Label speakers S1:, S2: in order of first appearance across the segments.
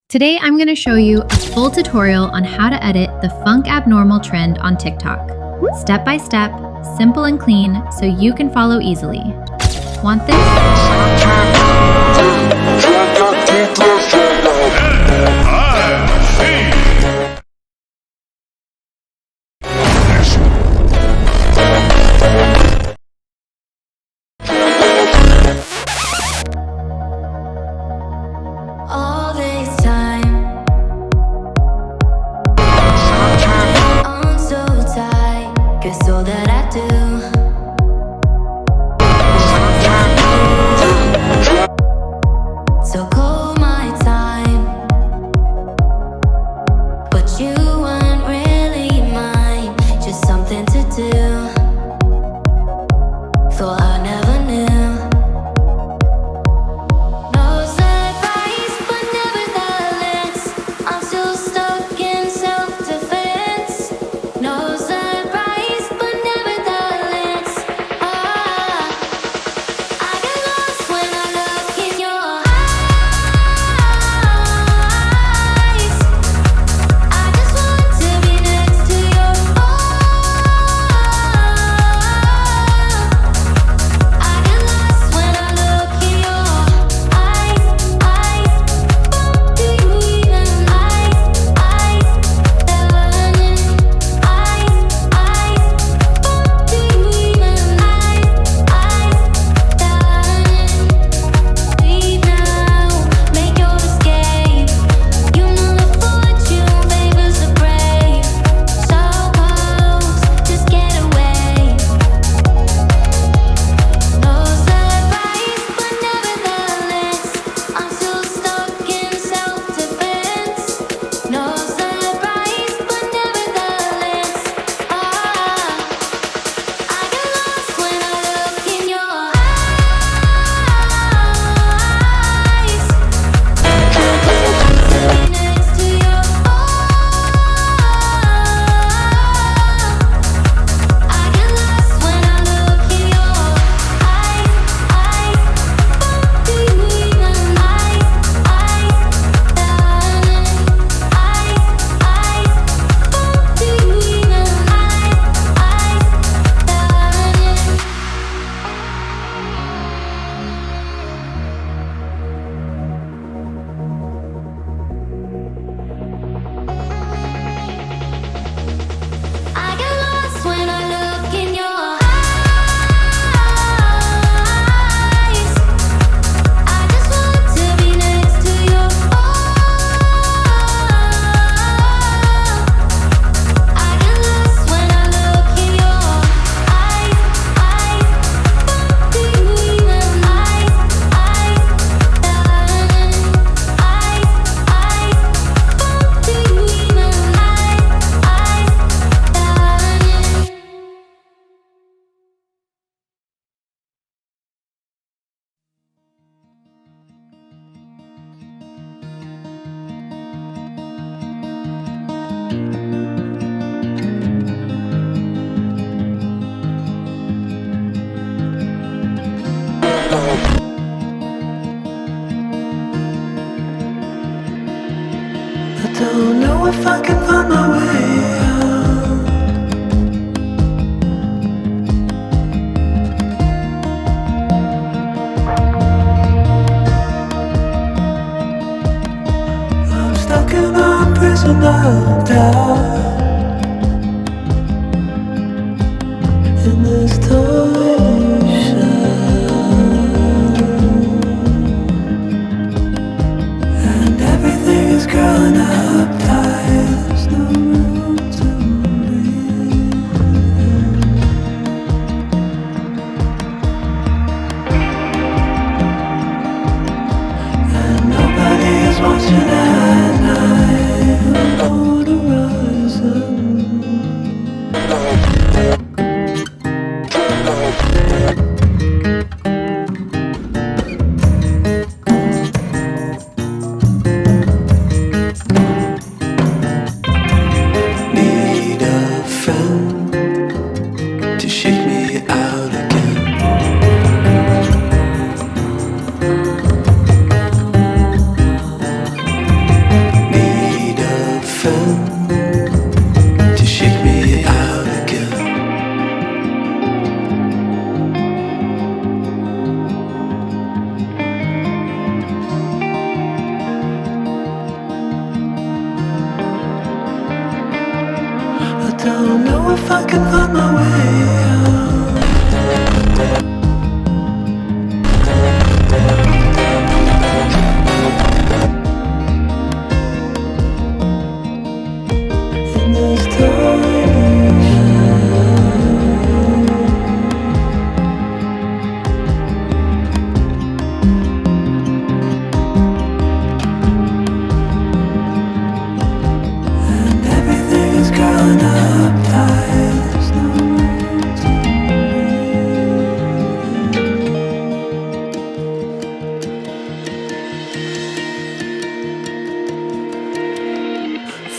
S1: Today I'm going to show you a full tutorial on how to edit the funk abnormal trend on TikTok. Step by step, simple and clean, so you can follow easily. Want this?
S2: All this time, I'm so tight, 'cause all that I do, so call my time, but you weren't really mine, just something to do. Thought I never knew.
S3: I don't know if I can find my way out. I'm stuck in a prison of doubt, in this tiny shell, and everything is growing up tight. There's no room to breathe, and nobody is watching at night on the horizon. if I can find my way out. In this curling up tight, there's no room to breathe.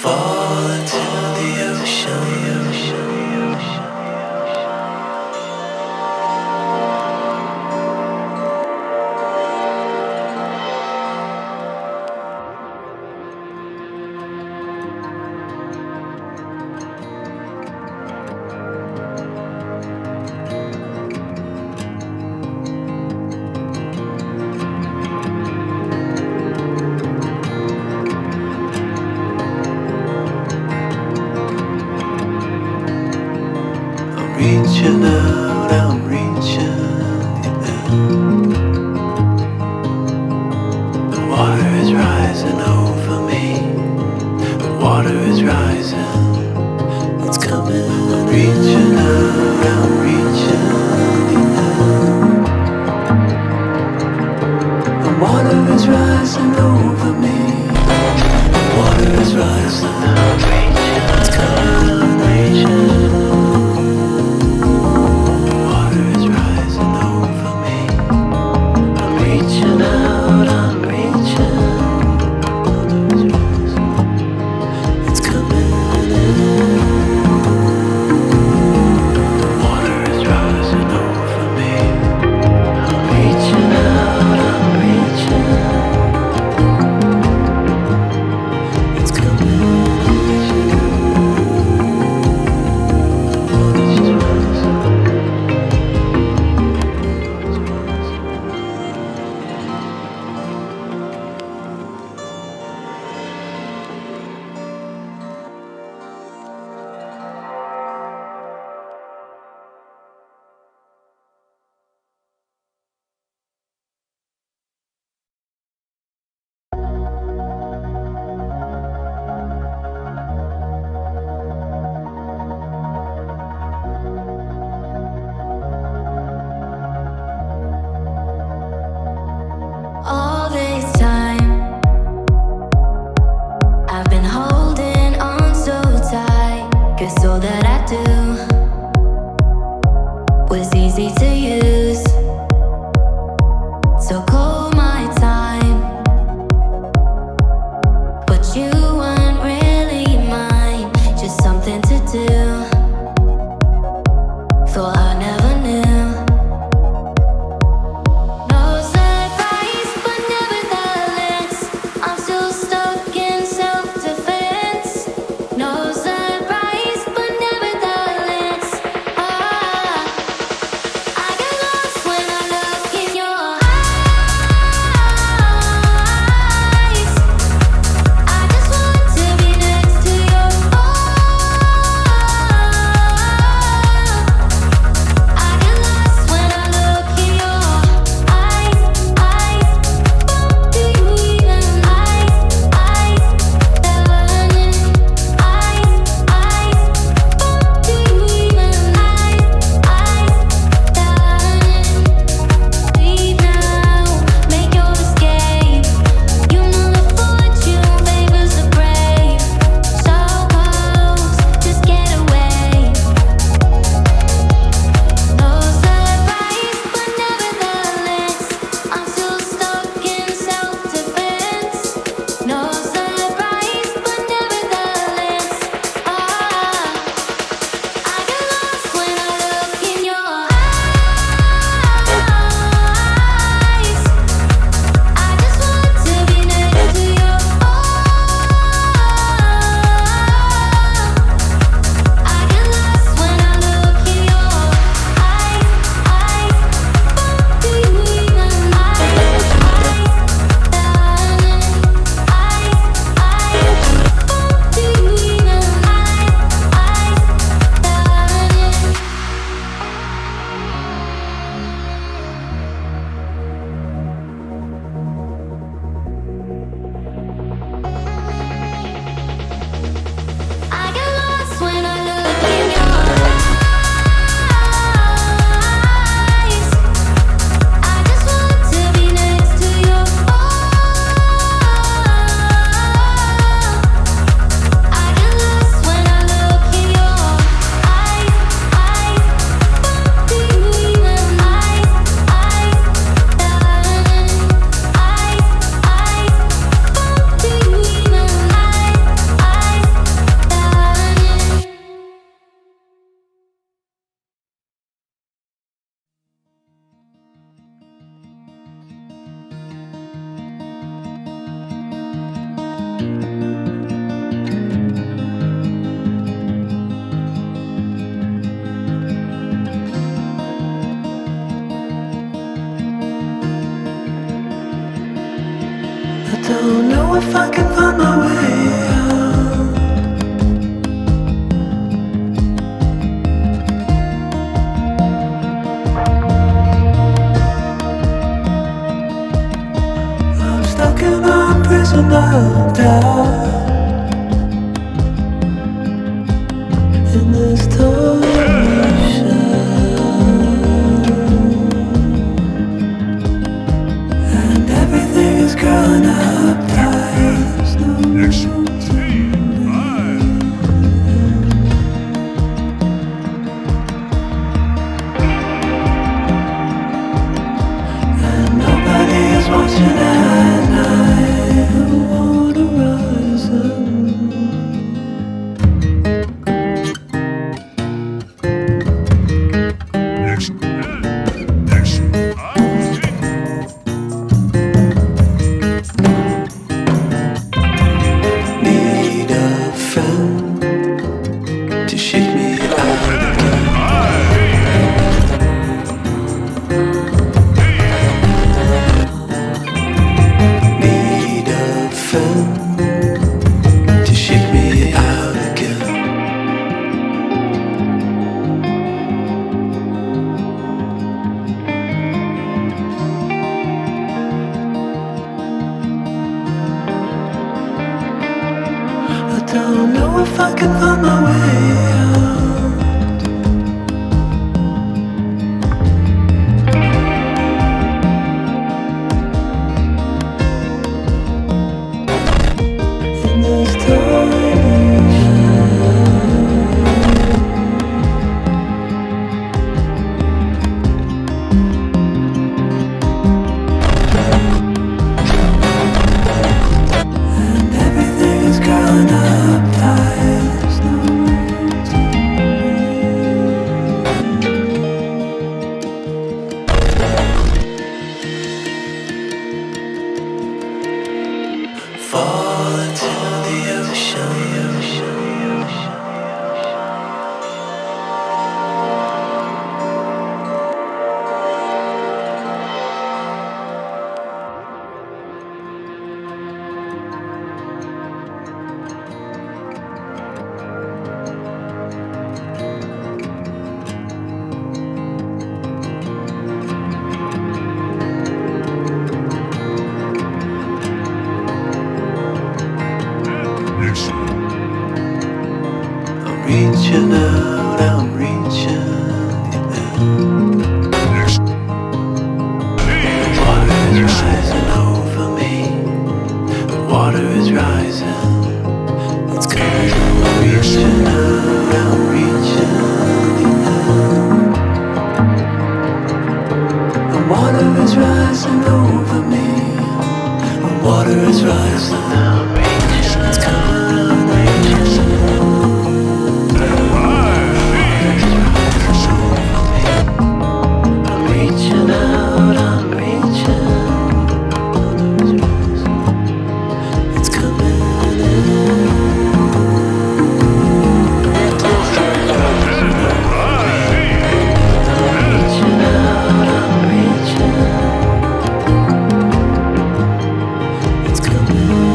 S3: Fall into the ocean. Reaching out, I'm reaching the end. The water is rising over me. The water is rising. It's coming. I'm reaching out, I'm reaching the end. The water is rising over me. The water is rising. I'm reaching. It's coming. I'm reaching.
S2: All this time, I've been holding on so tight, 'cause all that I do was easy to use. So call my time, but you weren't really mine, just something to do. Thought I never knew. I just want
S3: if I can find my way out. I'm stuck in a prison of doubt. In this ocean, and everything is growing up tight. There's no and nobody is watching at night. The water rising. Need a friend to shake me out again. Need a friend to shake me out again. I don't know if I can find my way out. In this and everything is growing up tight. There's no fall into the ocean. I'm reaching out, I'm reaching the end. The water is rising over me. The water is rising. It's coming. I'm reaching out, I'm reaching the end. The water is rising over me. The water is rising. I'm reaching. It's coming. I'm reaching. I'm reaching out, I'm reaching. It's coming in. I'm reaching out, I'm reaching. It's coming in.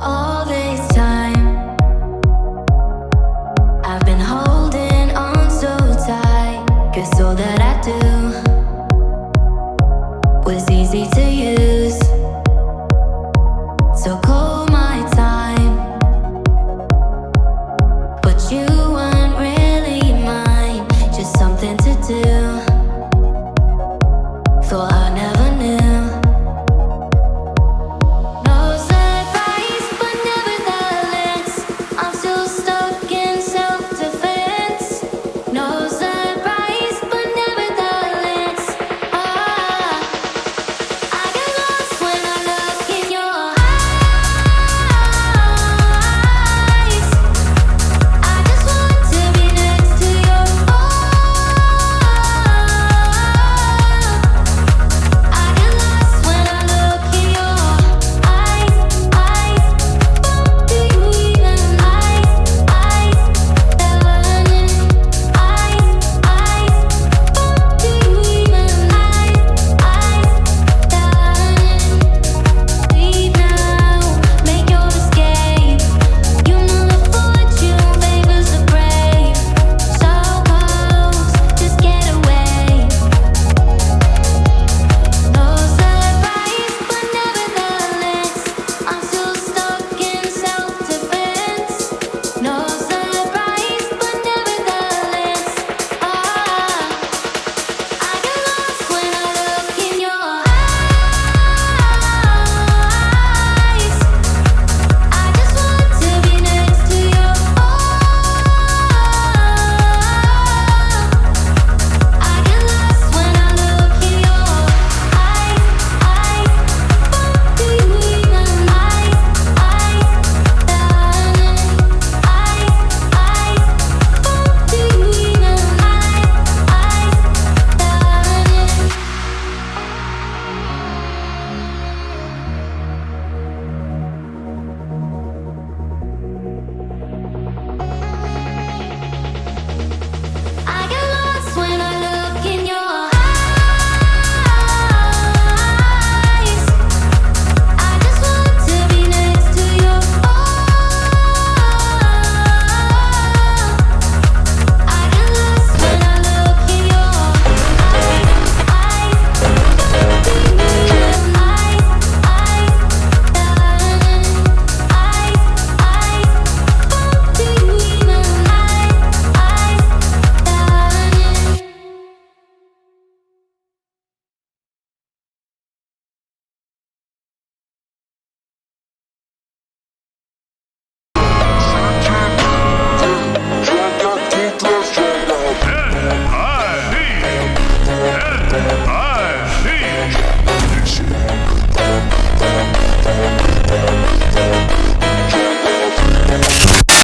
S2: All this time, I've been holding on so tight, 'cause all that I do